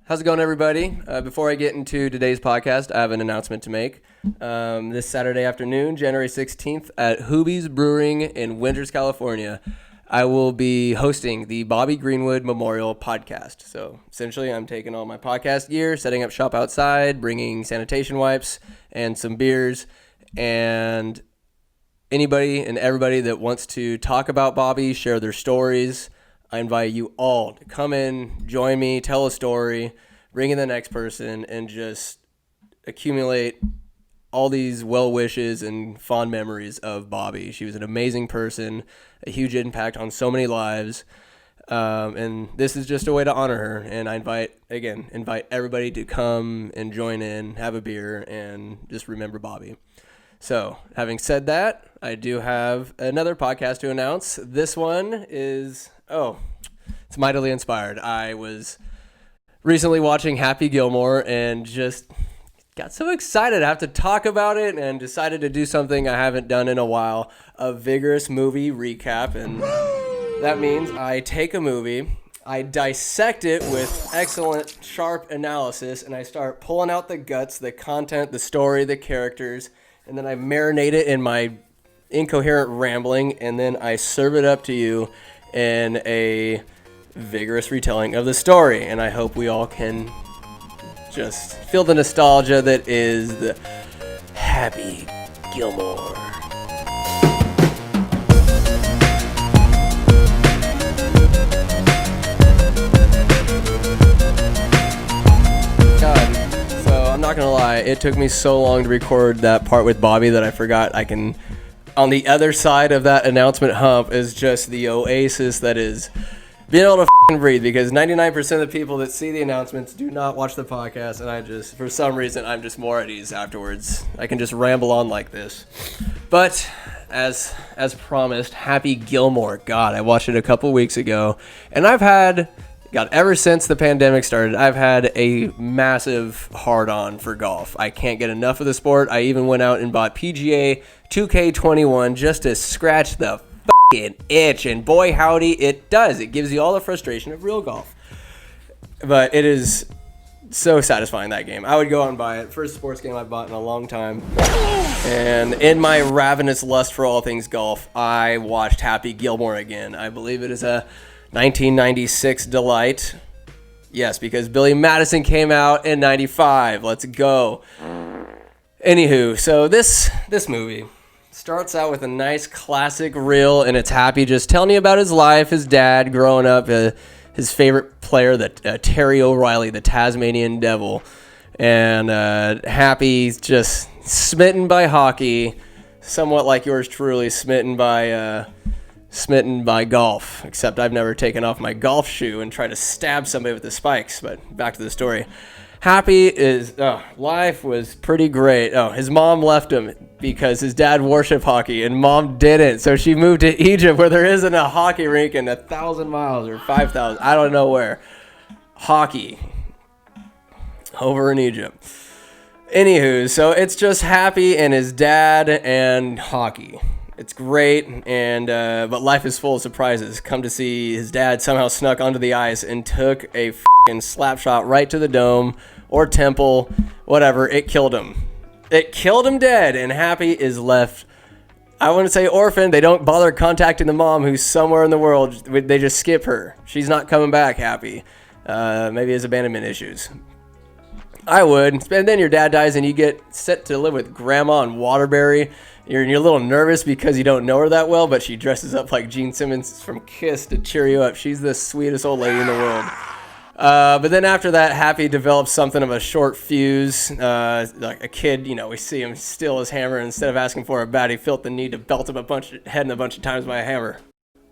How's it going, everybody? Before I get into today's podcast, I have an announcement to make. This Saturday afternoon, January 16th, at Hoobies Brewing in Winters, California, I will be hosting the Bobby Greenwood Memorial Podcast. So essentially, I'm taking all my podcast gear, setting up shop outside, bringing sanitation wipes and some beers, and anybody and everybody that wants to talk about Bobby, share their stories, I invite you all to come in, join me, tell a story, bring in the next person, and just accumulate all these well wishes and fond memories of Bobby. She was an amazing person, a huge impact on so many lives, and this is just a way to honor her. And I invite everybody to come and join in, have a beer, and just remember Bobby. So, having said that, I do have another podcast to announce. This one is, it's mightily inspired. I was recently watching Happy Gilmore and just got so excited I have to talk about it and decided to do something I haven't done in a while, a vigorous movie recap. And that means I take a movie, I dissect it with excellent, sharp analysis, and I start pulling out the guts, the content, the story, the characters, and then I marinate it in my incoherent rambling, and then I serve it up to you in a vigorous retelling of the story. And I hope we all can just feel the nostalgia that is the Happy Gilmore. I'm not gonna lie, it took me so long to record that part with Bobby that I forgot I can, on the other side of that announcement hump is just the oasis that is being able to breathe, because 99% of the people that see the announcements do not watch the podcast, and I just, for some reason, I'm just more at ease afterwards. I can just ramble on like this. But as promised, Happy Gilmore, God, I watched it a couple weeks ago, and ever since the pandemic started, I've had a massive hard-on for golf. I can't get enough of the sport. I even went out and bought PGA 2K21 just to scratch the fucking itch, and boy howdy, it does. It gives you all the frustration of real golf. But it is so satisfying, that game. I would go out and buy it. First sports game I've bought in a long time. And in my ravenous lust for all things golf, I watched Happy Gilmore again. I believe it is a 1996 delight. Yes, because Billy Madison came out in 95. Let's go. Anywho, so this movie starts out with a nice classic reel, and it's Happy just telling you about his life, his dad growing up, his favorite player, Terry O'Reilly, the Tasmanian Devil. And Happy's just smitten by hockey, somewhat like yours truly, smitten by golf, except I've never taken off my golf shoe and tried to stab somebody with the spikes. But back to the story. Happy life was pretty great. His mom left him because his dad worshiped hockey and mom didn't. So she moved to Egypt, where there isn't a hockey rink in 1,000 miles or 5,000. I don't know where. Hockey. Over in Egypt. Anywho, so it's just Happy and his dad and hockey. It's great, and but life is full of surprises. Come to see his dad somehow snuck onto the ice and took a f***ing slap shot right to the dome or temple, whatever. It killed him. It killed him dead, and Happy is left, I wouldn't say orphaned. They don't bother contacting the mom, who's somewhere in the world. They just skip her. She's not coming back, Happy. Maybe has abandonment issues. I would. And then your dad dies, and you get set to live with Grandma in Waterbury. You're a little nervous because you don't know her that well, but she dresses up like Gene Simmons from Kiss to cheer you up. She's the sweetest old lady in the world. But then after that, Happy develops something of a short fuse. Like a kid, we see him steal his hammer. And instead of asking for a bat, he felt the need to belt him head a bunch of times by a hammer.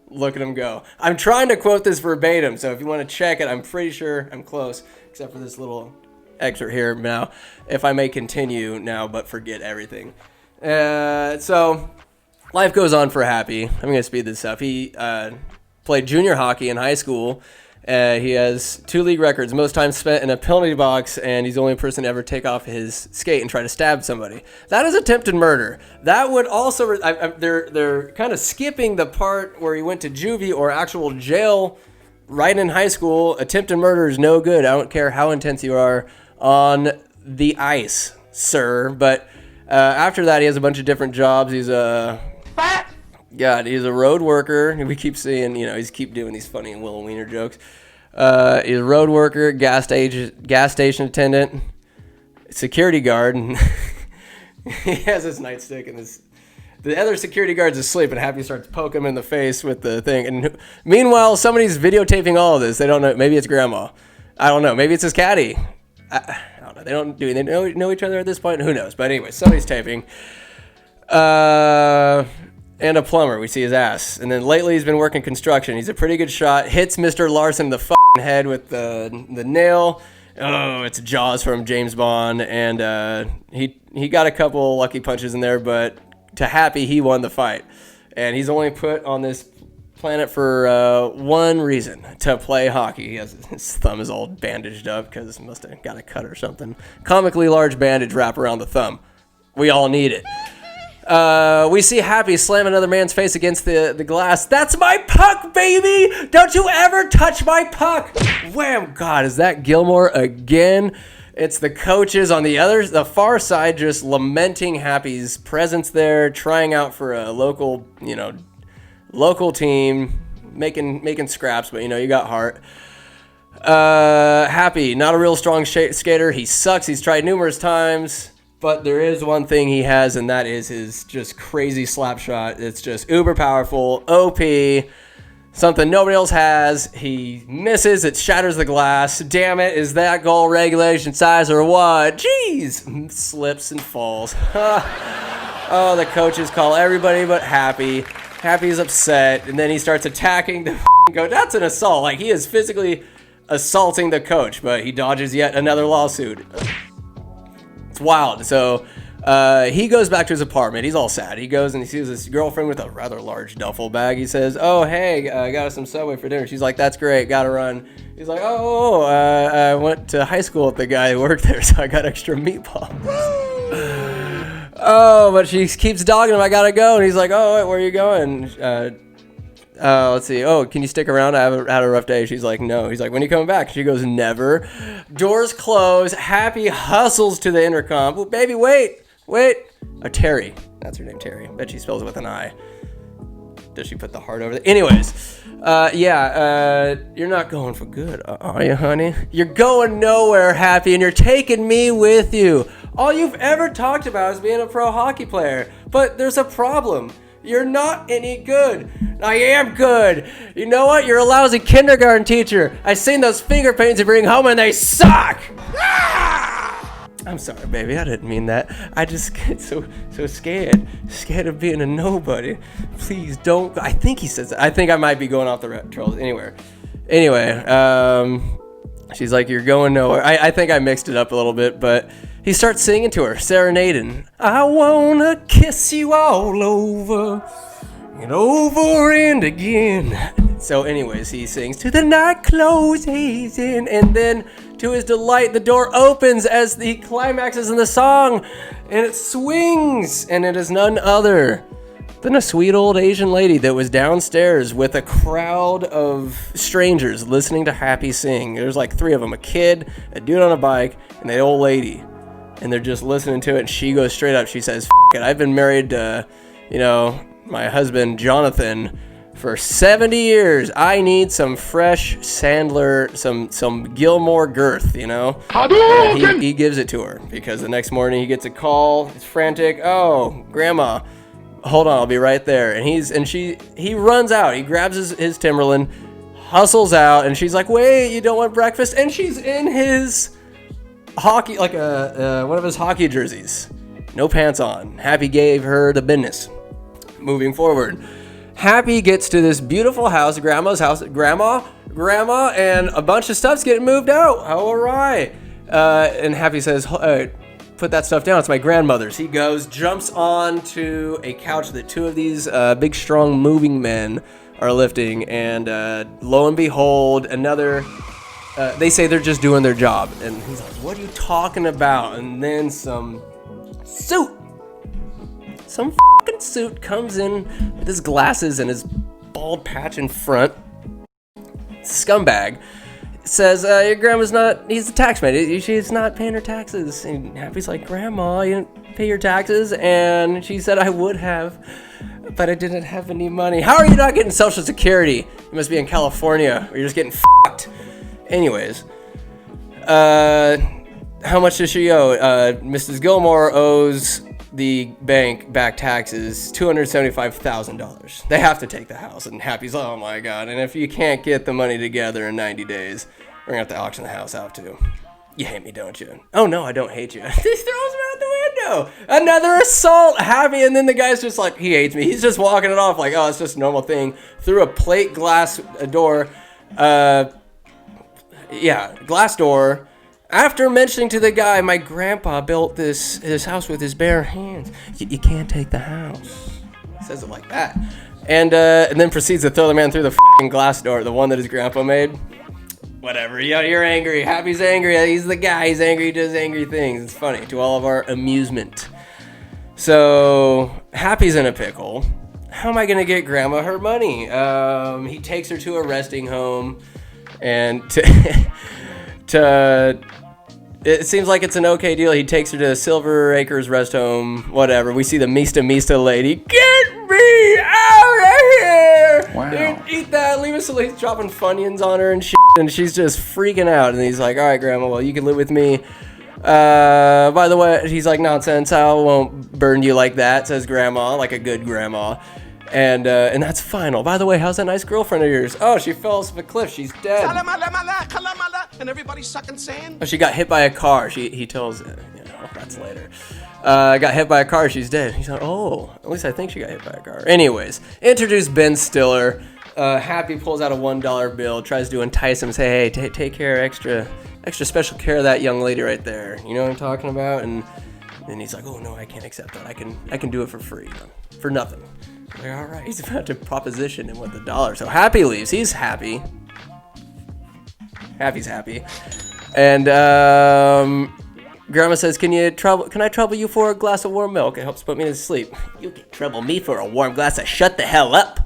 Look at him go. I'm trying to quote this verbatim, so if you want to check it, I'm pretty sure I'm close, except for this little excerpt here now. If I may continue now, but forget everything. So life goes on for Happy. I'm going to speed this up. He played junior hockey in high school. He has 2 league records, most time spent in a penalty box, and he's the only person to ever take off his skate and try to stab somebody. That is attempted murder. That would also, they're kind of skipping the part where he went to juvie or actual jail right in high school, attempted murder is no good. I don't care how intense you are on the ice, sir. But after that, he has a bunch of different jobs. He's a road worker. We keep seeing, he's keep doing these funny Will Wiener jokes. He's a road worker, gas station attendant, security guard, and he has his nightstick and the other security guard's asleep, and Happy starts poking him in the face with the thing. And meanwhile, somebody's videotaping all of this. They don't know. Maybe it's grandma. I don't know. Maybe it's his caddy. I don't know. They know each other at this point? Who knows? But anyway, somebody's taping. And a plumber. We see his ass. And then lately he's been working construction. He's a pretty good shot. Hits Mr. Larson in the head with the nail. Oh, it's Jaws from James Bond. And he got a couple lucky punches in there, but to Happy, he won the fight. And he's only put on this planet for one reason, to play hockey. His thumb is all bandaged up because he must have got a cut or something. Comically large bandage wrap around the thumb. We all need it. We see Happy slam another man's face against the glass. That's my puck, baby! Don't you ever touch my puck! Wham! God, is that Gilmore again? It's the coaches on the far side just lamenting Happy's presence there, trying out for a local team, making scraps, but you got heart. Happy, not a real strong skater. He sucks. He's tried numerous times, but there is one thing he has, and that is his just crazy slap shot. It's just uber powerful, OP. Something nobody else has. He misses. It shatters the glass. Damn it. Is that goal regulation size or what? Jeez. Slips and falls. Oh, the coaches call everybody but Happy. Happy's upset. And then he starts attacking the coach. That's an assault. Like, he is physically assaulting the coach, but he dodges yet another lawsuit. It's wild. So he goes back to his apartment. He's all sad. He goes and he sees this girlfriend with a rather large duffel bag. He says, oh, hey, I got us some Subway for dinner. She's like, that's great. Gotta run. He's like, I went to high school with the guy who worked there, so I got extra meatballs. Oh, but she keeps dogging him. I gotta go. And he's like, oh, wait, where are you going? Let's see. Oh, can you stick around? I haven't had a rough day. She's like, no. He's like, when are you coming back? She goes, never. Doors close. Happy hustles to the intercom. Oh, baby, wait. Terry. That's her name, Terry. Bet she spells it with an I. Does she put the heart over there? Anyways, you're not going for good, are you, honey? You're going nowhere, Happy, and you're taking me with you. All you've ever talked about is being a pro hockey player. But there's a problem. You're not any good. I am good. You know what? You're a lousy kindergarten teacher. I seen those finger paints you bring home and they suck. I'm sorry, baby. I didn't mean that. I just get so scared of being a nobody. Please don't. I think he says that. I think I might be going off the trails. Anyway, she's like, you're going nowhere. I think I mixed it up a little bit, but he starts singing to her, serenading. I wanna kiss you all over and over and again. So anyways, he sings to the night closes in, and then to his delight, the door opens as the climaxes in the song, and it swings, and it is none other than a sweet old Asian lady that was downstairs with a crowd of strangers listening to Happy sing. There's like three of them, a kid, a dude on a bike, and the old lady, and they're just listening to it, and she goes straight up. She says, F it, I've been married to, my husband, Jonathan, for 70 years. I need some fresh Sandler, some Gilmore girth, And he gives it to her because the next morning he gets a call. He's frantic. Oh, Grandma, hold on, I'll be right there. And he runs out. He grabs his Timberland, hustles out, and she's like, wait, you don't want breakfast? And she's in his hockey, like one of his hockey jerseys. No pants on. Happy gave her the business. Moving forward. Happy gets to this beautiful house, Grandma's house. Grandma, and a bunch of stuff's getting moved out. How awry. And Happy says, put that stuff down. It's my grandmother's. He goes, jumps onto a couch that two of these big, strong, moving men are lifting. And lo and behold, another... they say they're just doing their job. And he's like, what are you talking about? And then some fucking suit comes in with his glasses and his bald patch in front. scumbag, says your grandma's not, he's the tax man, she's not paying her taxes. And Happy's like, Grandma, you didn't pay your taxes? And she said, I would have, but I didn't have any money. How are you not getting Social Security? You must be in California, or you're just getting fucked. Anyways, how much does she owe? Mrs. Gilmore owes the bank back taxes $275,000. They have to take the house, and Happy's like, oh my god, and if you can't get the money together in 90 days, we're gonna have to auction the house out too. You hate me, don't you? Oh no, I don't hate you. He throws him out the window. Another assault, Happy, and then the guy's just like, he hates me. He's just walking it off like, oh, it's just a normal thing. Through a plate glass door, glass door. After mentioning to the guy, my grandpa built this house with his bare hands. You can't take the house. He says it like that. And then proceeds to throw the man through the f***ing glass door, the one that his grandpa made. Whatever, you're angry. Happy's angry. He's the guy. He's angry. He does angry things. It's funny, to all of our amusement. So, Happy's in a pickle. How am I going to get Grandma her money? He takes her to a resting home, and it seems like it's an okay deal. He takes her to Silver Acres Rest Home, whatever. We see the Mista lady. Get me out of here! Wow. Eat that. Leave us alone. He's dropping Funyuns on her and shit, and she's just freaking out. And he's like, all right, Grandma, well, you can live with me. By the way, he's like, nonsense. I won't burn you like that, says Grandma, like a good grandma. And that's final. By the way, how's that nice girlfriend of yours? Oh, she fell off a cliff. She's dead. And everybody's sucking sand. Oh, she got hit by a car. He tells, that's later. Got hit by a car. She's dead. He's like, oh, at least I think she got hit by a car. Anyways, introduce Ben Stiller. Happy pulls out a $1 bill, tries to entice him, say, hey, take care, extra special care of that young lady right there. You know what I'm talking about? And then he's like, oh no, I can't accept that. I can do it for free, for nothing. Like, all right, he's about to proposition him with the dollar. So Happy leaves. He's happy. Happy's happy. And Grandma says, can I trouble you for a glass of warm milk? It helps put me to sleep. You can trouble me for a warm glass of shut the hell up.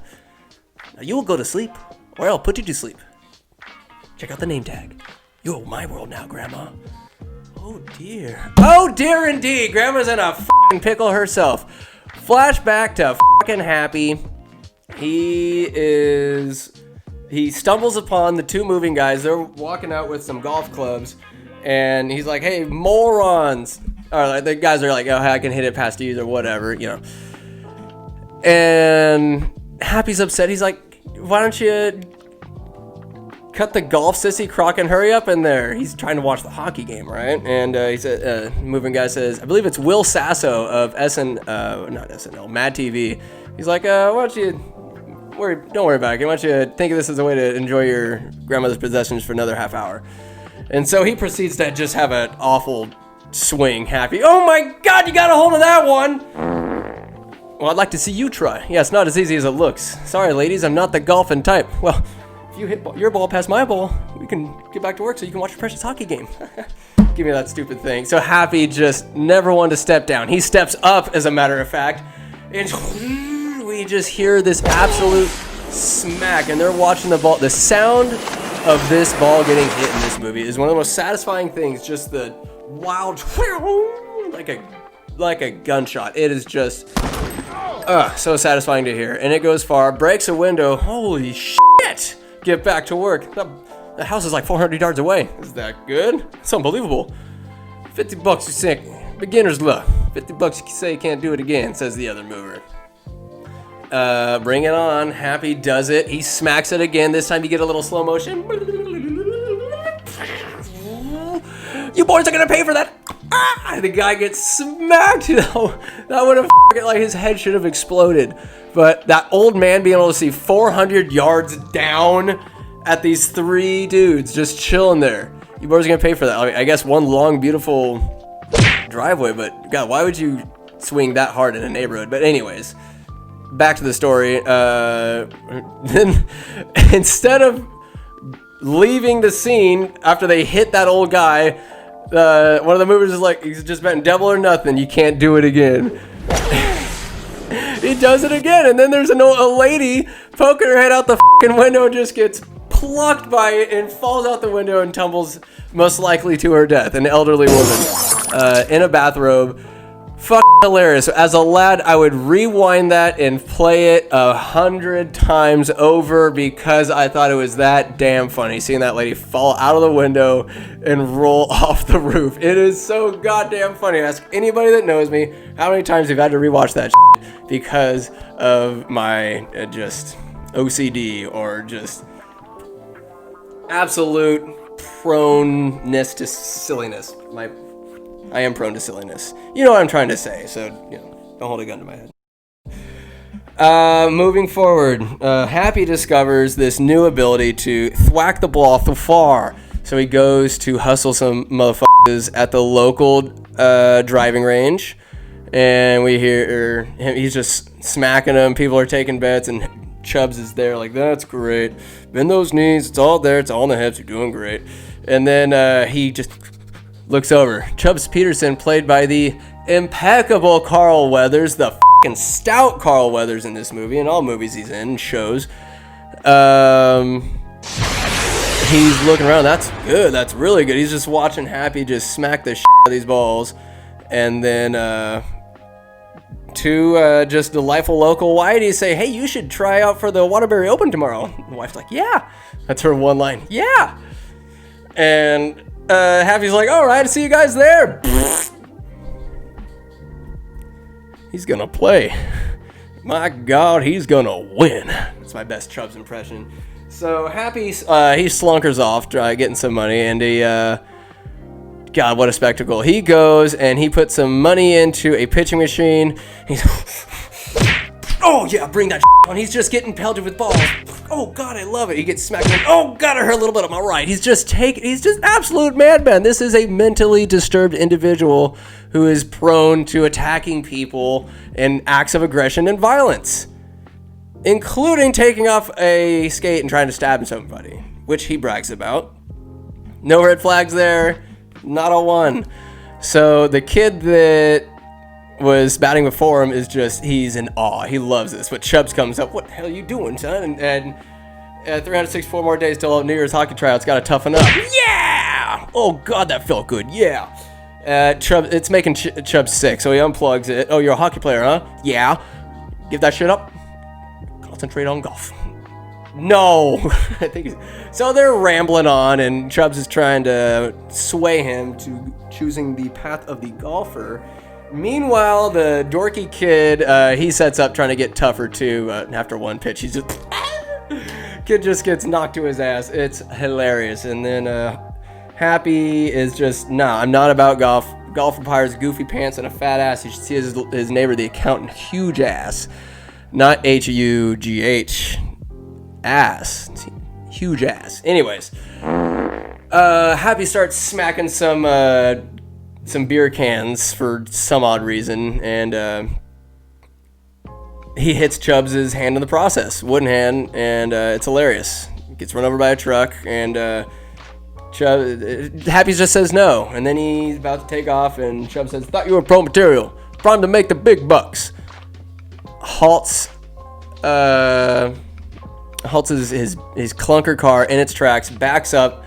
Now you will go to sleep, or I'll put you to sleep. Check out the name tag. You're my world now, Grandma. Oh dear. Oh dear indeed. Grandma's in a f***ing pickle herself. Flashback to f***ing Happy. He stumbles upon the two moving guys. They're walking out with some golf clubs, and he's like, hey, morons. Or like, the guys are like, oh, I can hit it past you or whatever, And Happy's upset. He's like, why don't you cut the golf, sissy crock, and hurry up in there. He's trying to watch the hockey game, right? And he said, moving guy says, I believe it's Will Sasso of not SNL, Mad TV. He's like, why don't you don't worry about it. Why don't you think of this as a way to enjoy your grandmother's possessions for another half hour? And so he proceeds to just have an awful swing. Happy, oh my god, you got a hold of that one! Well, I'd like to see you try. Yeah, it's not as easy as it looks. Sorry, ladies, I'm not the golfing type. Well, if you hit your ball past my ball, we can get back to work so you can watch your precious hockey game. Give me that stupid thing. So Happy just never wanted to step down. He steps up, as a matter of fact, and we just hear this absolute smack, and they're watching the ball. The sound of this ball getting hit in this movie is one of the most satisfying things. Just the wild, like a gunshot. It is just so satisfying to hear. And it goes far, breaks a window. Holy shit! Get back to work. The house is like 400 yards away. Is that good? It's unbelievable. $50 you sink. Beginner's luck. $50 you say you can't do it again, says the other mover. Bring it on. Happy does it. He smacks it again. This time you get a little slow motion. You boys are gonna pay for that. Ah! The guy gets smacked. That would have like his head should have exploded. But that old man being able to see 400 yards down at these three dudes just chilling there. You boys are gonna pay for that. I guess one long, beautiful driveway, but God, why would you swing that hard in a neighborhood? But anyways, back to the story. Then instead of leaving the scene after they hit that old guy, one of the movers is like, he's just betting double or nothing. You can't do it again. He does it again, and then there's a lady poking her head out the fucking window and just gets plucked by it and falls out the window and tumbles most likely to her death. An elderly woman in a bathrobe. Fuck hilarious. As a lad, I would rewind that and play it 100 times over because I thought it was that damn funny seeing that lady fall out of the window and roll off the roof. It is so goddamn funny. Ask anybody that knows me how many times they've had to rewatch that shit because of my just OCD or just absolute proneness to silliness. I am prone to silliness. You know what I'm trying to say, so don't hold a gun to my head. Moving forward, Happy discovers this new ability to thwack the ball off the far. So he goes to hustle some motherfuckers at the local driving range, and we hear him. He's just smacking them. People are taking bets, and Chubbs is there like, that's great. Bend those knees. It's all there. It's all in the hips. You're doing great. And then he just looks over. Chubbs Peterson, played by the impeccable Carl Weathers, the fucking stout Carl Weathers in this movie, and all movies he's in, shows. He's looking around. That's good. That's really good. He's just watching Happy just smack the shit out of these balls. And then two just delightful local whiteys say, hey, you should try out for the Waterbury Open tomorrow. The wife's like, yeah. That's her one line. Yeah. And Happy's like, all right, see you guys there. He's gonna play. My God, he's gonna win. That's my best Chubbs impression. So Happy, he slunkers off, getting some money, and God, what a spectacle. He goes and he puts some money into a pitching machine. He's, oh yeah, bring that on. He's just getting pelted with balls. Oh God, I love it. He gets smacked. Oh God, I hurt a little bit on my right. He's just absolute madman. This is a mentally disturbed individual who is prone to attacking people in acts of aggression and violence, including taking off a skate and trying to stab somebody, which he brags about. No red flags there, not a one. So the kid that was batting before him is just, he's in awe. He loves this. But Chubbs comes up, what the hell are you doing, son? And 364 more days till New Year's hockey tryouts, got to toughen up. Yeah! Oh God, that felt good. Yeah. Chubbs, it's making Chubbs sick, so he unplugs it. Oh, you're a hockey player, huh? Yeah. Give that shit up. Concentrate on golf. No. I think so they're rambling on, and Chubbs is trying to sway him to choosing the path of the golfer. Meanwhile, the dorky kid, he sets up trying to get tougher too. After one pitch, he's just kid just gets knocked to his ass. It's hilarious. And then Happy is just, nah, I'm not about golf. Golf requires goofy pants and a fat ass. You should see his neighbor, the accountant, huge ass, not H-U-G-H, ass, huge ass. Anyways, Happy starts smacking some beer cans for some odd reason, and he hits Chubbs' hand in the process, wooden hand, and it's hilarious. Gets run over by a truck, and Happy just says no, and then he's about to take off, and Chubbs says, thought you were pro material, primed to make the big bucks. Halts his clunker car in its tracks, backs up,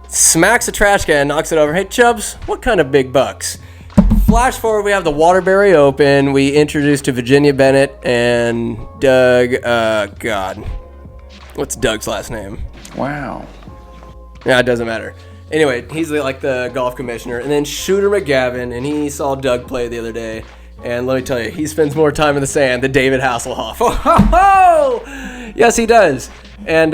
smacks a trash can, knocks it over. Hey, Chubbs, what kind of big bucks? Flash forward, we have the Waterbury Open. We introduced to Virginia Bennett and Doug, God. What's Doug's last name? Wow. Yeah, it doesn't matter. Anyway, he's like the golf commissioner. And then Shooter McGavin, and he saw Doug play the other day. And let me tell you, he spends more time in the sand than David Hasselhoff. Oh, ho, ho! Yes, he does. And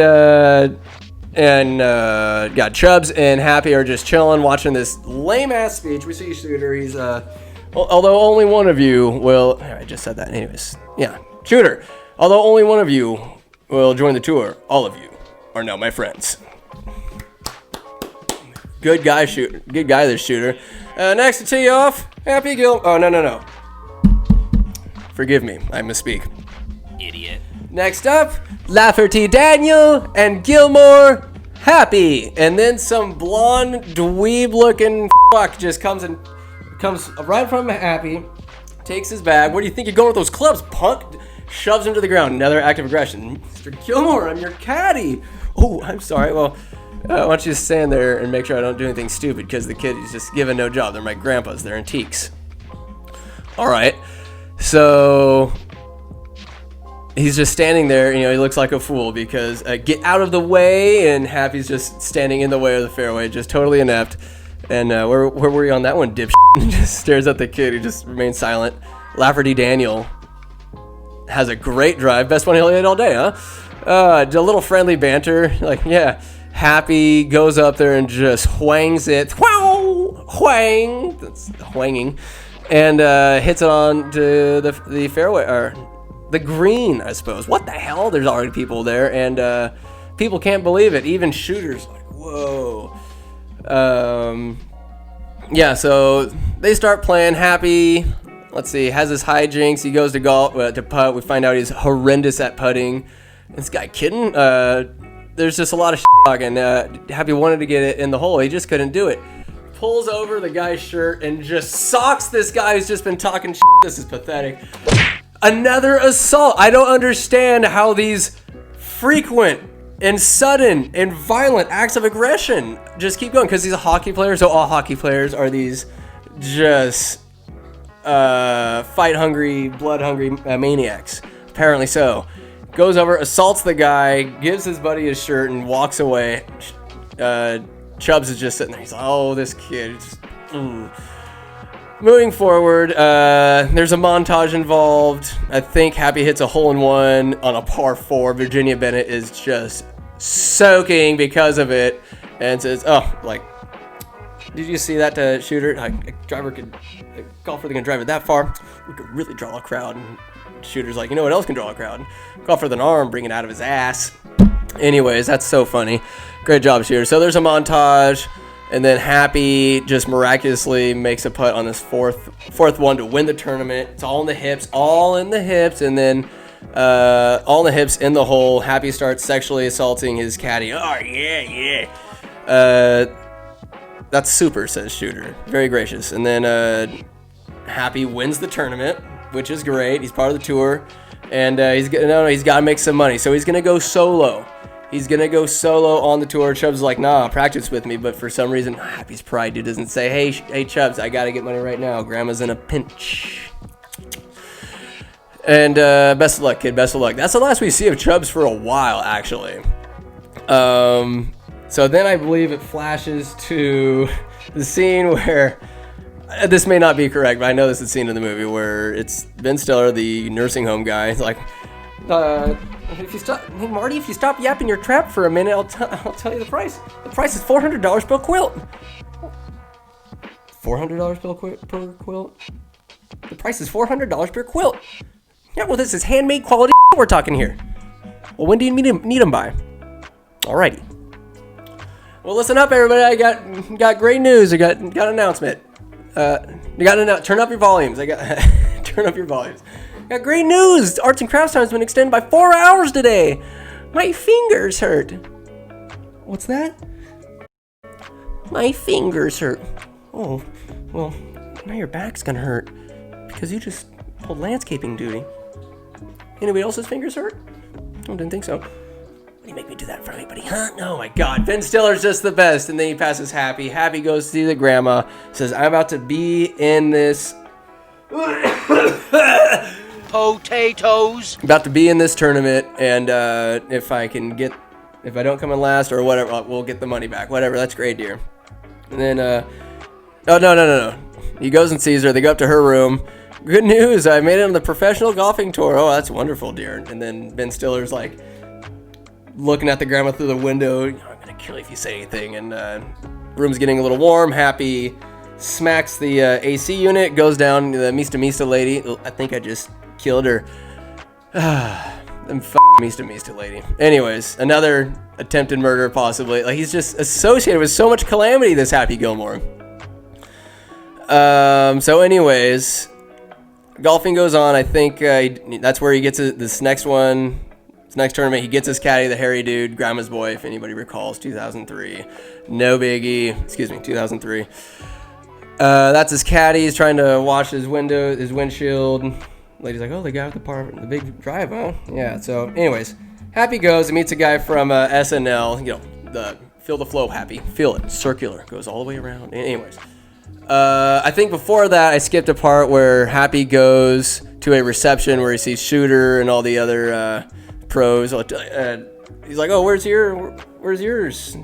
got Chubbs and Happy are just chilling, watching this lame-ass speech. We see Shooter. He's, although only one of you will... I just said that. Anyways. Yeah. Shooter. Although only one of you will join the tour, all of you are now my friends. Good guy, Shooter. Good guy, this Shooter. Next to tee you off, Happy Gil... Oh, no. Forgive me. I misspeak. Idiot. Next up, Lafferty Daniel and Gilmore Happy. And then some blonde dweeb-looking fuck just comes right from Happy, takes his bag. Where do you think you're going with those clubs, punk? Shoves him to the ground. Another act of aggression. Mr. Gilmore, I'm your caddy. Oh, I'm sorry. Well, I want you to stand there and make sure I don't do anything stupid because the kid is just given no job. They're my grandpas. They're antiques. All right. So he's just standing there. You know, he looks like a fool because get out of the way. And Happy's just standing in the way of the fairway, just totally inept. And where were you on that one, dipshit? Just stares at the kid who just remains silent. Lafferty Daniel has a great drive. Best one he'll hit all day, huh? A little friendly banter. Like, yeah. Happy goes up there and just whangs it. Whang! That's whanging. And hits it on to the fairway, or the green, I suppose. What the hell? There's already people there. And people can't believe it. Even shooters. Like, whoa. Yeah, so they start playing. Happy, let's see, has his hijinks. He goes to golf, to putt. We find out he's horrendous at putting. This guy kidding? There's just a lot of shit talking. Happy wanted to get it in the hole. He just couldn't do it. Pulls over the guy's shirt and just socks this guy who's just been talking shit. This is pathetic. Another assault. I don't understand how these frequent and sudden and violent acts of aggression just keep going, because he's a hockey player, so all hockey players are these just fight-hungry, blood-hungry maniacs. Apparently so. Goes over, assaults the guy, gives his buddy his shirt, and walks away. Chubbs is just sitting there. He's like, oh, this kid. Just, Moving forward, there's a montage involved. I think Happy hits a hole-in-one on a par 4. Virginia Bennett is just soaking because of it and says, oh, like, did you see that shooter? A golfer that can drive it that far, we could really draw a crowd. And shooter's like, you know what else can draw a crowd? Golfer with an arm, bring it out of his ass. Anyways, that's so funny. Great job, shooter. So there's a montage. And then Happy just miraculously makes a putt on this fourth one to win the tournament. It's all in the hips, and then all in the hips in the hole. Happy starts sexually assaulting his caddy. Oh yeah. That's super, says Shooter. Very gracious. And then Happy wins the tournament, which is great. He's part of the tour, and he's got to make some money, so he's gonna go solo. He's going to go solo on the tour. Chubbs is like, nah, practice with me. But for some reason, Happy's pride dude doesn't say, hey, Chubbs, I got to get money right now. Grandma's in a pinch. And best of luck, kid. Best of luck. That's the last we see of Chubbs for a while, actually. So then I believe it flashes to the scene where, this may not be correct, but I know this is the scene in the movie where it's Ben Stiller, the nursing home guy. He's like, hey Marty, if you stop yapping your trap for a minute, I'll tell you the price. The price is $400 per quilt. $400 per quilt? The price is $400 per quilt. Yeah, well, this is handmade quality we're talking here. Well, when do you need them by? Alrighty. Well, listen up, everybody. I got great news. I got an announcement. Turn up your volumes. Turn up your volumes. Got great news! Arts and crafts time has been extended by 4 hours today. My fingers hurt. What's that? My fingers hurt. Oh, well, now your back's gonna hurt because you just pulled landscaping duty. Anybody else's fingers hurt? I didn't think so. Why do you make me do that in front of anybody, huh? Oh my God, Ben Stiller's just the best. And then he passes Happy. Happy goes to see the grandma. Says, I'm about to be in this. Potatoes. About to be in this tournament, and if I don't come in last or whatever, we'll get the money back. Whatever, that's great, dear. And then, no. He goes and sees her. They go up to her room. Good news, I made it on the professional golfing tour. Oh, that's wonderful, dear. And then Ben Stiller's like looking at the grandma through the window. I'm gonna kill you if you say anything. And room's getting a little warm. Happy smacks the AC unit, goes down to the Mista lady. I think I just killed her. Mista lady. Anyways, another attempted murder, possibly. Like, he's just associated with so much calamity, this Happy Gilmore. So anyways, golfing goes on. I think that's where he gets this next tournament. He gets his caddy, the hairy dude, Grandma's Boy, if anybody recalls, 2003. No biggie. 2003. That's his caddy. He's trying to wash his windshield. Lady's like, oh, the guy with the big drive, huh? Yeah, so anyways, Happy goes and meets a guy from SNL. You know, the Feel the Flow Happy. Feel it. Circular. Goes all the way around. Anyways. I think before that, I skipped a part where Happy goes to a reception where he sees Shooter and all the other pros. He's like, "Oh, where's yours?"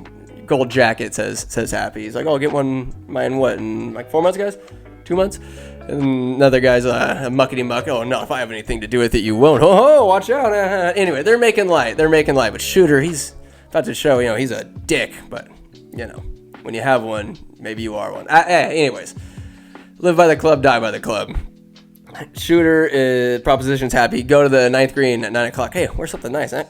Gold jacket says Happy. He's like, "Oh, I'll get mine. What in like 4 months, guys? 2 months?" And another guy's a muckety muck. "Oh no, if I have anything to do with it, you won't. Oh, watch out." Anyway, they're making light. But Shooter, he's about to show, he's a dick. But when you have one, maybe you are one. Anyways, live by the club, die by the club. Shooter propositions Happy. Go to the 9th green at 9 o'clock. Hey, where's something nice, huh?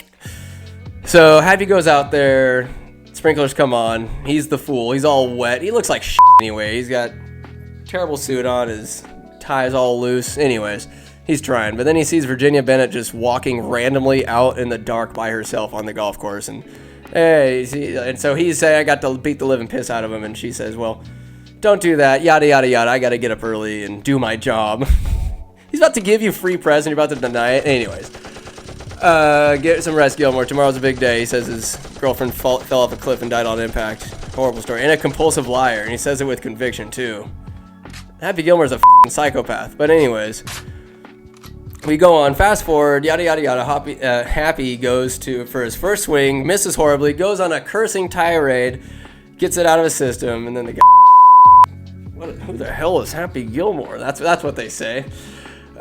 So Happy goes out there. Sprinklers come on. He's the fool. He's all wet. He looks like shit anyway. He's got terrible suit on. His tie's all loose. Anyways, he's trying. But then he sees Virginia Bennett just walking randomly out in the dark by herself on the golf course. And so he's saying, I got to beat the living piss out of him. And she says, well, don't do that. Yada, yada, yada. I got to get up early and do my job. He's about to give you a free present. You're about to deny it. Anyways. Get some rest, Gilmore. Tomorrow's a big day. He says his girlfriend fell off a cliff and died on impact. Horrible story. And a compulsive liar. And he says it with conviction, too. Happy Gilmore's a f***ing psychopath. But anyways, we go on. Fast forward. Yada, yada, yada. Happy goes for his first swing. Misses horribly. Goes on a cursing tirade. Gets it out of his system. And then the guy... Who the hell is Happy Gilmore? That's what they say.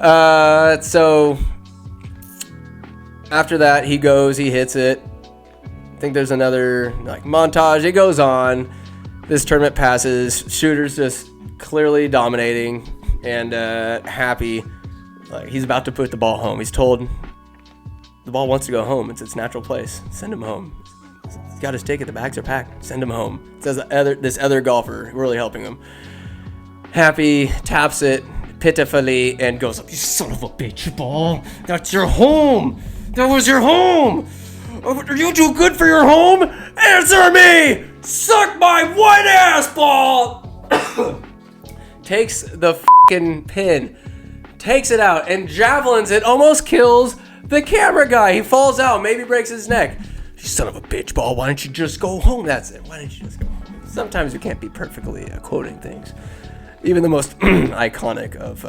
So... After that, he goes, he hits it. I think there's another montage. It goes on. This tournament passes. Shooter's just clearly dominating and Happy. He's about to put the ball home. He's told the ball wants to go home. It's its natural place. Send him home. He's got his ticket. The bags are packed. Send him home. Says this other golfer really helping him. Happy taps it pitifully and goes up. You son of a bitch, ball. That's your home. That was your home! Are you too good for your home? Answer me! Suck my white ass ball! Takes the fucking pin. Takes it out and javelins it. Almost kills the camera guy. He falls out. Maybe breaks his neck. You son of a bitch, ball. Why don't you just go home? That's it. Why don't you just go home? Sometimes you can't be perfectly quoting things. Even the most iconic of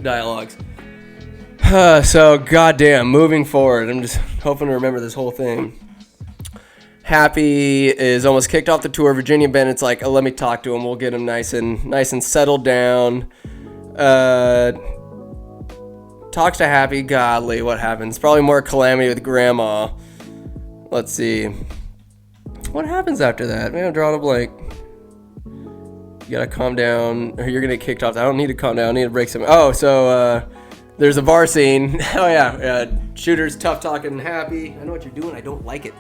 dialogues. So, goddamn, moving forward, I'm just hoping to remember this whole thing. Happy is almost kicked off the tour. Virginia Bennett's like, oh, let me talk to him. We'll get him nice and settled down. Talks to Happy. Godly, what happens? Probably more calamity with Grandma. Let's see. What happens after that? Man, I'm drawing a blank. You gotta calm down, or you're gonna get kicked off. I don't need to calm down. I need to break some. Oh, so, there's a bar scene. Oh, yeah. Shooter's tough talking Happy. I know what you're doing. I don't like it.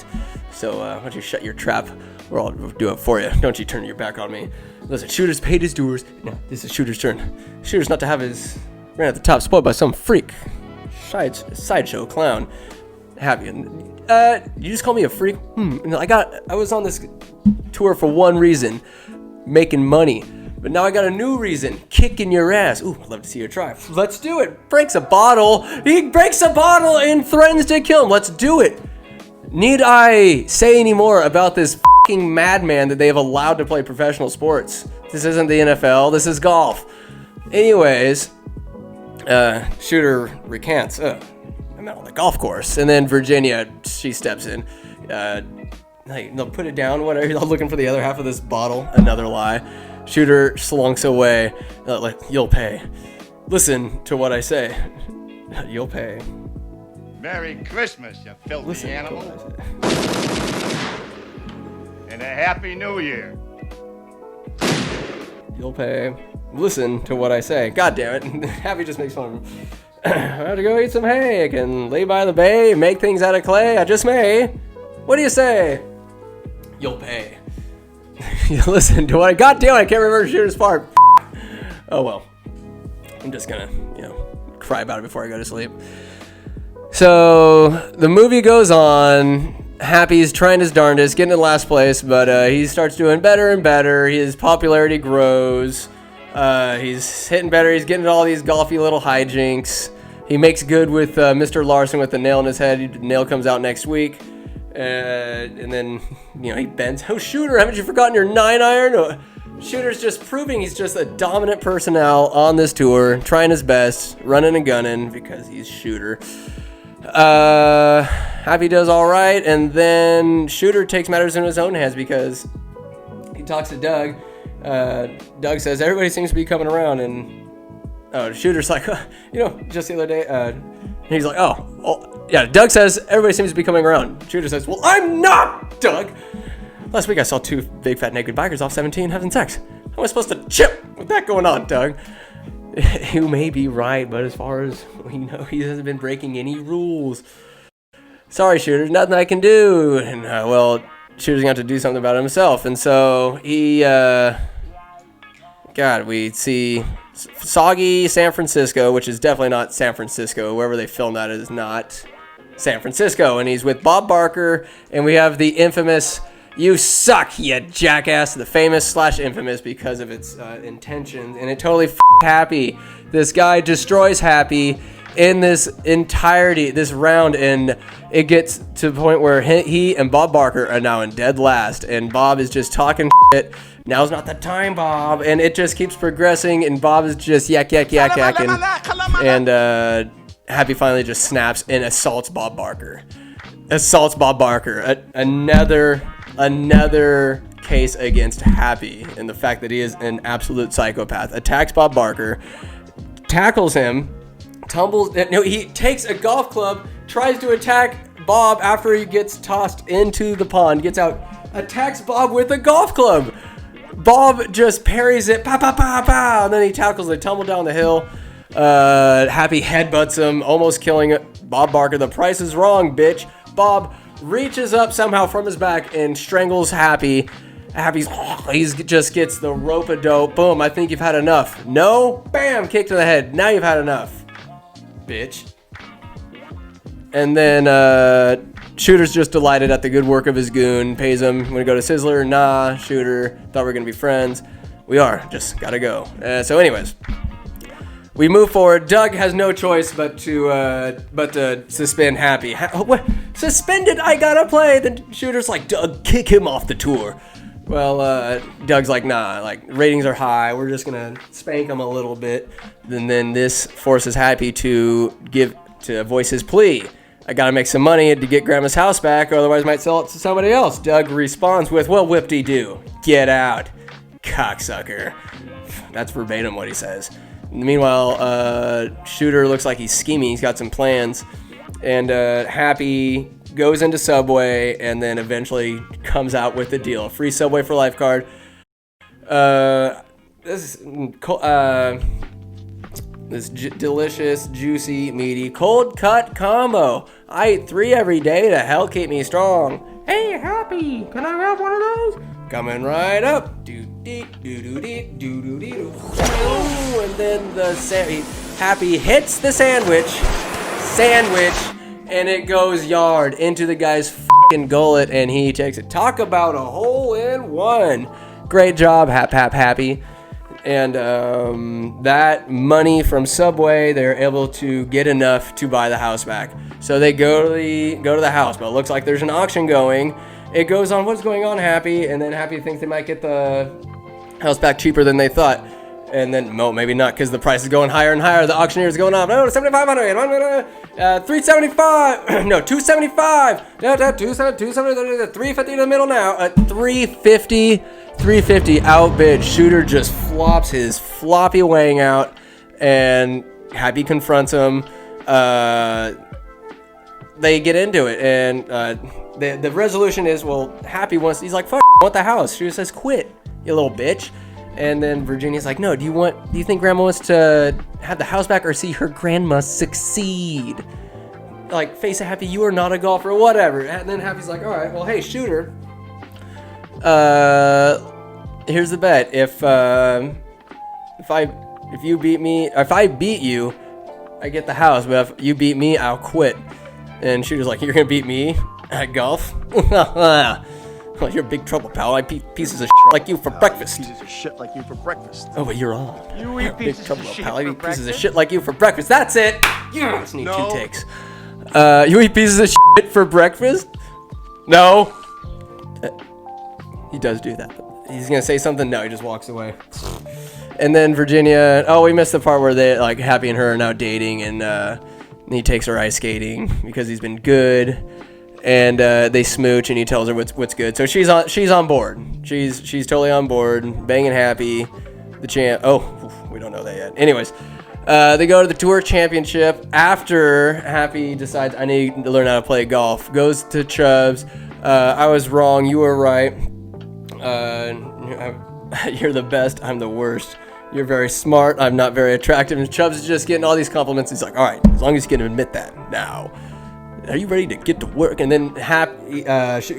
So why don't you shut your trap or I'll do it for you. Don't you turn your back on me. Listen, Shooter's paid his dues. Now, this is Shooter's turn. Shooter's not to have his ran at the top spoiled by some freak. Sideshow clown. Happy. You just call me a freak? I was on this tour for one reason. Making money. But now I got a new reason, kicking your ass. Ooh, I'd love to see you try. Let's do it. Breaks a bottle. He breaks a bottle and threatens to kill him. Let's do it. Need I say any more about this fucking madman that they have allowed to play professional sports? This isn't the NFL. This is golf. Anyways, Shooter recants. I'm out on the golf course. And then Virginia, she steps in. Hey, no, put it down. Whatever. I'm looking for the other half of this bottle. Another lie. Shooter slunks away. You'll pay. Listen to what I say. You'll pay. Merry Christmas, you filthy Listen animal. to what I say. And a Happy New Year. You'll pay. Listen to what I say. God damn it. Happy just makes fun of him. I have to go eat some hay. I can lay by the bay, make things out of clay. I just may. What do you say? You'll pay. You listen to what I got. Damn, I can't remember Shooter's part. Oh well. I'm just gonna, cry about it before I go to sleep. So the movie goes on. Happy's trying his darndest, getting in last place, but he starts doing better and better. His popularity grows. He's hitting better. He's getting all these golfy little hijinks. He makes good with Mr. Larson with the nail in his head. The nail comes out next week. And then, he bends. Oh, Shooter, haven't you forgotten your 9-iron? Shooter's just proving he's just a dominant personnel on this tour, trying his best, running and gunning because he's Shooter. Happy does all right, and then Shooter takes matters in his own hands because he talks to Doug. Doug says everybody seems to be coming around, and Shooter's like, just the other day, he's like, yeah. Doug says everybody seems to be coming around. Shooter says, well, I'm not, Doug. Last week I saw 2 big fat naked bikers off 17 having sex. How am I supposed to chip with that going on, Doug? You may be right, but as far as we know, he hasn't been breaking any rules. Sorry, Shooter, nothing I can do. And Shooter's gonna have to do something about it himself. And so he, we see soggy San Francisco, which is definitely not San Francisco. Wherever they filmed that is not San Francisco. And he's with Bob Barker, and we have the infamous "You suck, you jackass," the famous / infamous because of its intentions, and it totally Happy. This guy destroys Happy in this entirety, this round, and it gets to the point where he and Bob Barker are now in dead last, and Bob is just talking shit. Now's not the time, Bob, and it just keeps progressing, and Bob is just yakking, and Happy finally just snaps and assaults Bob Barker. Another case against Happy and the fact that he is an absolute psychopath. Attacks Bob Barker, tackles him, he takes a golf club, tries to attack Bob after he gets tossed into the pond, gets out, attacks Bob with a golf club. Bob just parries it, pow, pow, pow, pow, and then he tackles, they tumble down the hill. Happy headbutts him, almost killing Bob Barker. The price is wrong, bitch. Bob reaches up somehow from his back and strangles Happy. He just gets the rope-a-dope. Boom, I think you've had enough. No? Bam, kick to the head. Now you've had enough, bitch. And then Shooter's just delighted at the good work of his goon. Pays him. Want to go to Sizzler? Nah, Shooter. Thought we were going to be friends. We are. Just gotta go. So anyways, we move forward. Doug has no choice but to suspend Happy. What? Suspended? I gotta play. Then Shooter's like, Doug, kick him off the tour. Well, Doug's like, nah, like, ratings are high. We're just gonna spank him a little bit. And then this forces Happy to voice his plea. I gotta make some money to get Grandma's house back, or otherwise might sell it to somebody else. Doug responds with, well, whip-de-doo. Get out, cocksucker. That's verbatim what he says. Meanwhile, Shooter looks like he's scheming. He's got some plans. And Happy goes into Subway and then eventually comes out with the deal. A free Subway for life card. This delicious, juicy, meaty, cold cut combo. I eat 3 every day to help keep me strong. Hey, Happy, can I have one of those? Coming right up. And then Happy hits the sandwich, and it goes yard into the guy's fucking gullet, and he takes it. Talk about a hole-in-one. Great job, Happy. And that money from Subway, they're able to get enough to buy the house back. So they go to the house, but it looks like there's an auction going. It goes on, what's going on, Happy? And then Happy thinks they might get the house back cheaper than they thought. And then, no, maybe not, because the price is going higher and higher. The auctioneer is going up. No, 7,500. 375. No, 275. No, 270. 350 in the middle now. 350 outbid. Shooter just flops his floppy wang out, and Happy confronts him. They get into it, and the resolution is, well, Happy wants, he's like, fuck, I want the house. Shooter says, quit, you little bitch. And then Virginia's like, no, do you think Grandma wants to have the house back or see her grandma succeed? Like, face it, Happy, you are not a golfer, whatever. And then Happy's like, all right, well, hey, Shooter, here's the bet. If I beat you, I get the house, but if you beat me, I'll quit. And Shooter's like, you're gonna beat me at golf? Oh, you're big trouble, pal. I eat pieces of like you for breakfast. Pieces of shit like you for breakfast. Oh, but you're on. You eat Big pieces trouble, of shit pal. I for eat pieces of breakfast? shit like you for breakfast. That's it. Yeah, I just need No. 2 takes. You eat pieces of shit for breakfast? No. He does do that. He's gonna say something. No, he just walks away. And then Virginia. Oh, we missed the part where they like Happy and her are now dating, and he takes her ice skating because he's been good. And they smooch, and he tells her what's good. So she's on board. She's totally on board. Banging Happy, the champ. Oh, we don't know that yet. Anyways, they go to the tour championship after Happy decides I need to learn how to play golf. Goes to Chubbs. I was wrong. You were right. You're the best. I'm the worst. You're very smart. I'm not very attractive. And Chubbs is just getting all these compliments. He's like, all right, as long as you can admit that now. Are you ready to get to work? And then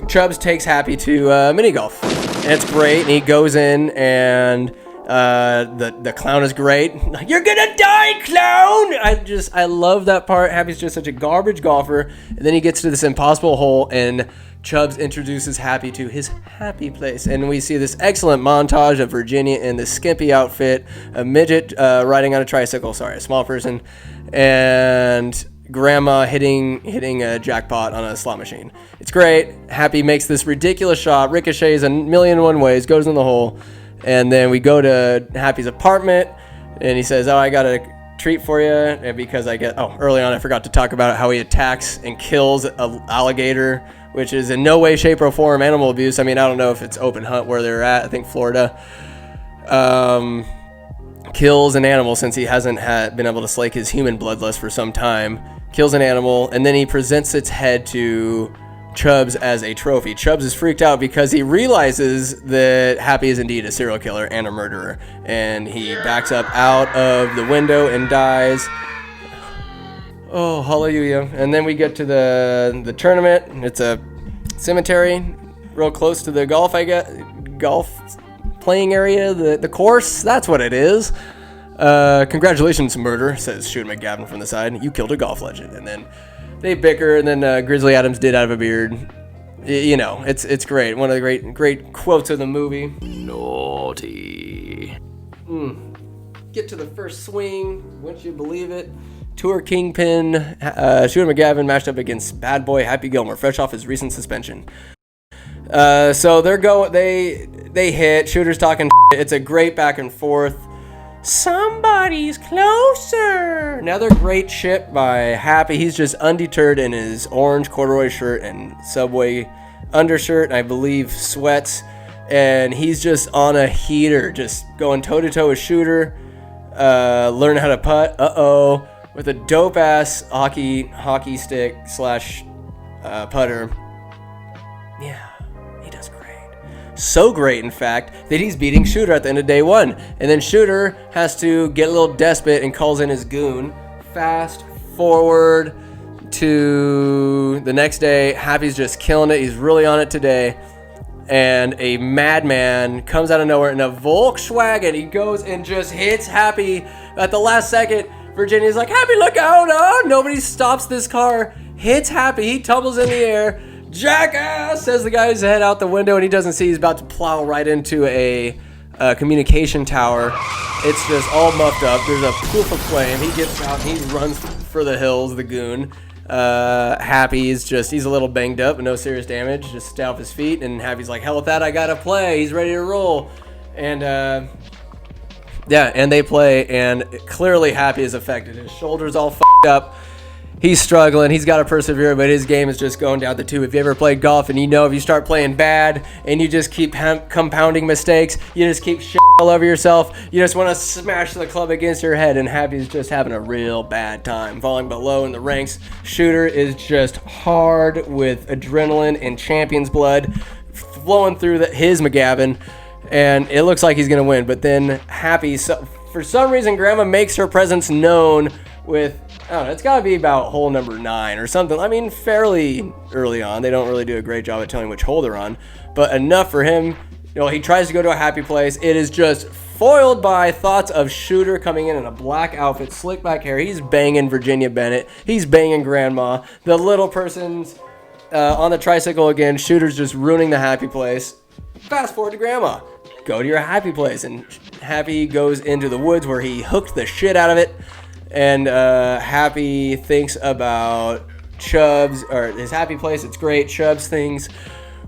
Chubbs takes Happy to mini golf, and it's great. And he goes in, and the clown is great. You're gonna die, clown! I love that part. Happy's just such a garbage golfer, and then he gets to this impossible hole, and Chubbs introduces Happy to his happy place, and we see this excellent montage of Virginia in this skimpy outfit, a midget riding on a tricycle. Sorry, a small person, and Grandma hitting a jackpot on a slot machine. It's great. Happy makes this ridiculous shot, ricochets a million and one ways, goes in the hole, and then we go to Happy's apartment, and he says, "Oh, I got a treat for you," and because early on I forgot to talk about how he attacks and kills an alligator, which is in no way, shape, or form animal abuse. I mean, I don't know if it's open hunt where they're at. I think Florida. Kills an animal since he hasn't been able to slake his human bloodlust for some time. Kills an animal, and then he presents its head to Chubbs as a trophy. Chubbs is freaked out because he realizes that Happy is indeed a serial killer and a murderer, and he backs up out of the window and dies. Oh, hallelujah. And then we get to the tournament. It's a cemetery real close to the golf playing area, the course. That's what it is. Congratulations, murder, says Shooter McGavin from the side. You killed a golf legend. And then they bicker, and then Grizzly Adams did out of a beard. You know, it's great. One of the great quotes of the movie. Naughty. Get to the first swing. Wouldn't you believe it? Tour Kingpin, Shooter McGavin matched up against Bad Boy Happy Gilmore, fresh off his recent suspension. So they hit. Shooter's talking shit. It's a great back and forth. Somebody's closer. Another great shit by Happy. He's just undeterred in his orange corduroy shirt and Subway undershirt, and I believe sweats. And he's just on a heater, just going toe-to-toe with Shooter. Learning how to putt. With a dope-ass hockey stick / putter. Yeah. He does great. So great, in fact, that he's beating Shooter at the end of day one. And then Shooter has to get a little desperate and calls in his goon. Fast forward to the next day. Happy's just killing it. He's really on it today. And a madman comes out of nowhere in a Volkswagen. He goes and just hits Happy at the last second. Virginia's like, Happy, look out. Oh, nobody stops this car. Hits Happy. He tumbles in the air. Jackass, says the guy who's head out the window, and he doesn't see he's about to plow right into a communication tower. It's just all muffed up. There's a poof of flame. He gets out. He runs for the hills, the goon. Happy's he's a little banged up, but no serious damage. Just stay off his feet, and Happy's like, hell with that, I gotta play. He's ready to roll. And and they play, and clearly Happy is affected. His shoulder's all f***ed up. He's struggling. He's got to persevere, but his game is just going down the tube. If you ever played golf and you know if you start playing bad and you just keep compounding mistakes, you just keep shit all over yourself, you just want to smash the club against your head, and Happy's just having a real bad time, falling below in the ranks. Shooter is just hard with adrenaline and champion's blood flowing through his McGavin, and it looks like he's going to win. But then Happy, for some reason, Grandma makes her presence known with, I don't know, it's got to be about hole number 9 or something. I mean, fairly early on. They don't really do a great job at telling which hole they're on, but enough for him. You know, he tries to go to a happy place. It is just foiled by thoughts of Shooter coming in a black outfit, slick back hair. He's banging Virginia Bennett. He's banging Grandma. The little person's on the tricycle again. Shooter's just ruining the happy place. Fast forward to Grandma. Go to your happy place. And Happy goes into the woods where he hooked the shit out of it. And Happy thinks about Chubbs, or his happy place. It's great. Chubbs thinks,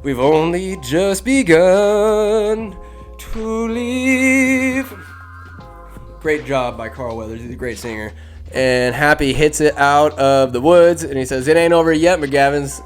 we've only just begun to leave. Great job by Carl Weathers. He's a great singer. And Happy hits it out of the woods, and he says, it ain't over yet, McGavins.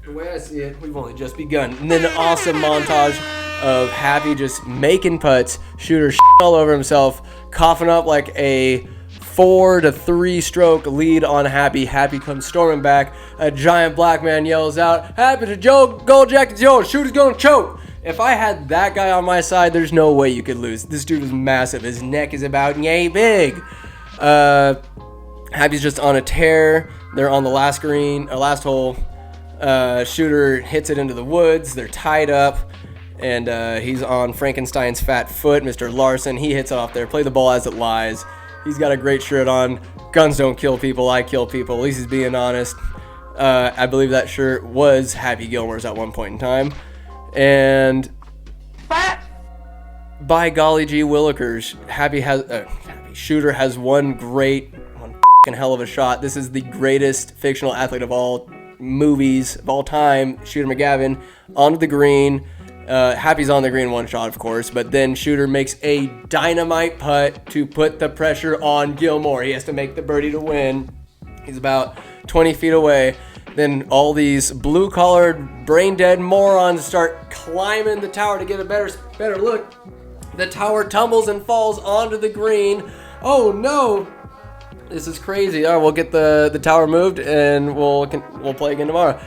The way I see it, we've only just begun. And then an awesome montage of Happy just making putts, Shooter all over himself, coughing up like a 4-3 stroke lead on Happy. Happy comes storming back. A giant black man yells out, Happy to Joe, gold jacket Joe, Shooter's gonna choke. If I had that guy on my side, there's no way you could lose. This dude is massive. His neck is about yay big. Happy's just on a tear. They're on the last green, or last hole. Shooter hits it into the woods. They're tied up, and he's on Frankenstein's fat foot, Mr. Larson. He hits it off there. Play the ball as it lies. He's got a great shirt on. Guns don't kill people. I kill people. At least he's being honest. I believe that shirt was Happy Gilmore's at one point in time. And by golly gee willikers, Shooter has one fucking hell of a shot. This is the greatest fictional athlete of all movies of all time, Shooter McGavin, onto the green. Happy's on the green one shot, of course, but then Shooter makes a dynamite putt to put the pressure on Gilmore. He has to make the birdie to win. He's about 20 feet away. Then all these blue-collared, brain-dead morons start climbing the tower to get a better look. The tower tumbles and falls onto the green. Oh no! This is crazy. All right, we'll get the tower moved and we'll play again tomorrow.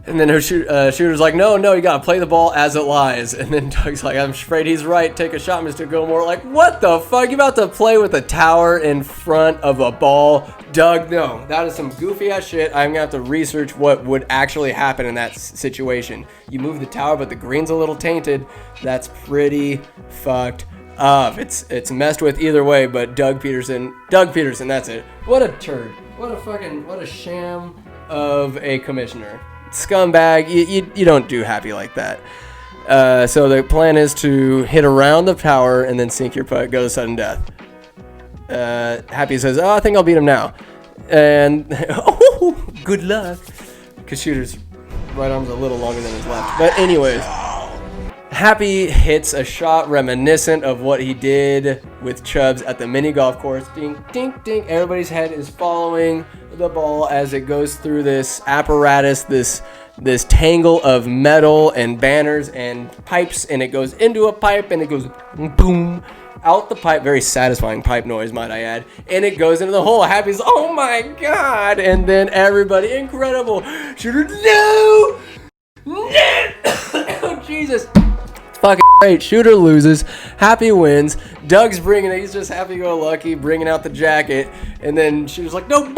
And then Shooter's like, no, you gotta play the ball as it lies. And then Doug's like, I'm afraid he's right. Take a shot, Mr. Gilmore. Like, what the fuck? You about to play with a tower in front of a ball? Doug, no. That is some goofy ass shit. I'm gonna have to research what would actually happen in that situation. You move the tower, but the green's a little tainted. That's pretty fucked up. It's messed with either way, but Doug Peterson, that's it. What a turd. What a sham of a commissioner. Scumbag, you don't do Happy like that. So the plan is to hit around the tower and then sink your putt, go to sudden death. Happy says, I think I'll beat him now. And, good luck. Because Shooter's right arm's a little longer than his left. But anyways, Happy hits a shot reminiscent of what he did with Chubbs at the mini golf course. Ding, ding, ding. Everybody's head is following the ball as it goes through this apparatus, this tangle of metal and banners and pipes, and it goes into a pipe and it goes boom out the pipe. Very satisfying pipe noise, might I add. And it goes into the hole. Happy's, oh my god! And then everybody, incredible. Shooter, no! Oh Jesus! Fucking great. Shooter loses. Happy wins. Doug's bringing it. He's just happy-go-lucky, bringing out the jacket. And then Shooter's like, no,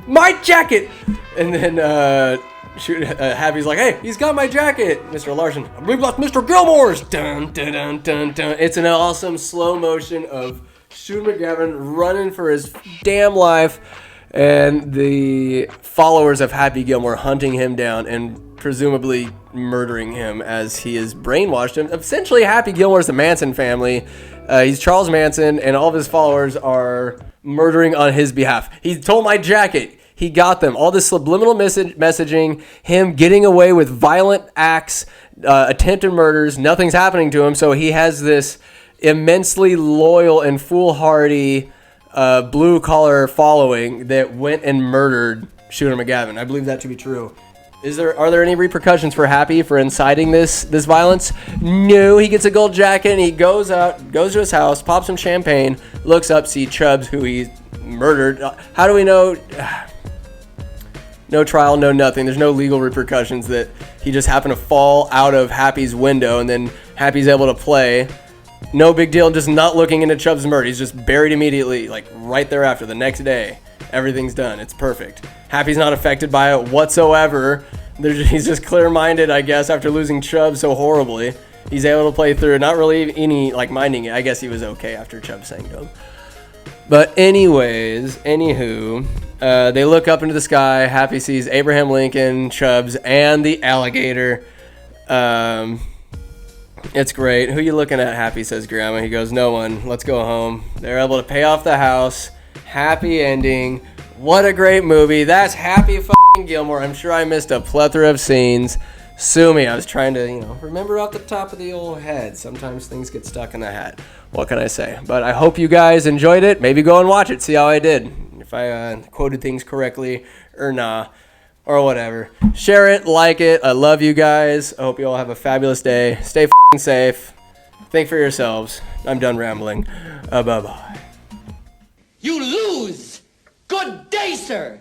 my jacket. And then Happy's like, hey, he's got my jacket. Mr. Larson, I believe that's Mr. Gilmore's. Dun, dun, dun, dun, dun. It's an awesome slow motion of Shooter McGavin running for his damn life. And the followers of Happy Gilmore hunting him down and presumably murdering him as he has brainwashed him. Essentially, Happy Gilmore's the Manson family. He's Charles Manson, and all of his followers are murdering on his behalf. He stole my jacket. He got them. All this subliminal messaging, him getting away with violent acts, attempted murders, nothing's happening to him, so he has this immensely loyal and foolhardy blue-collar following that went and murdered Shooter McGavin. I believe that to be true. Are there any repercussions for Happy for inciting this violence? No, he gets a gold jacket and he goes to his house, pops some champagne, looks up, sees Chubbs, who he murdered. How do we know? No trial, no nothing. There's no legal repercussions that he just happened to fall out of Happy's window and then Happy's able to play. No big deal, just not looking into Chubbs' murder. He's just buried immediately, like right thereafter, the next day. Everything's done. It's perfect. Happy's not affected by it whatsoever. He's just clear-minded, I guess, after losing Chubb so horribly. He's able to play through, not really any, minding it. I guess he was okay after Chubb sang to him. But anyways, anywho, They look up into the sky. Happy sees Abraham Lincoln, Chubbs, and the alligator. It's great. Who you looking at, Happy, says Grandma. He goes, no one. Let's go home. They're able to pay off the house. Happy ending. What a great movie. That's Happy f***ing Gilmore. I'm sure I missed a plethora of scenes. Sue me. I was trying to, remember off the top of the old head. Sometimes things get stuck in the hat. What can I say? But I hope you guys enjoyed it. Maybe go and watch it. See how I did. If I quoted things correctly or nah. Or whatever. Share it. Like it. I love you guys. I hope you all have a fabulous day. Stay f***ing safe. Think for yourselves. I'm done rambling. Bye-bye. You lose! Good day, sir!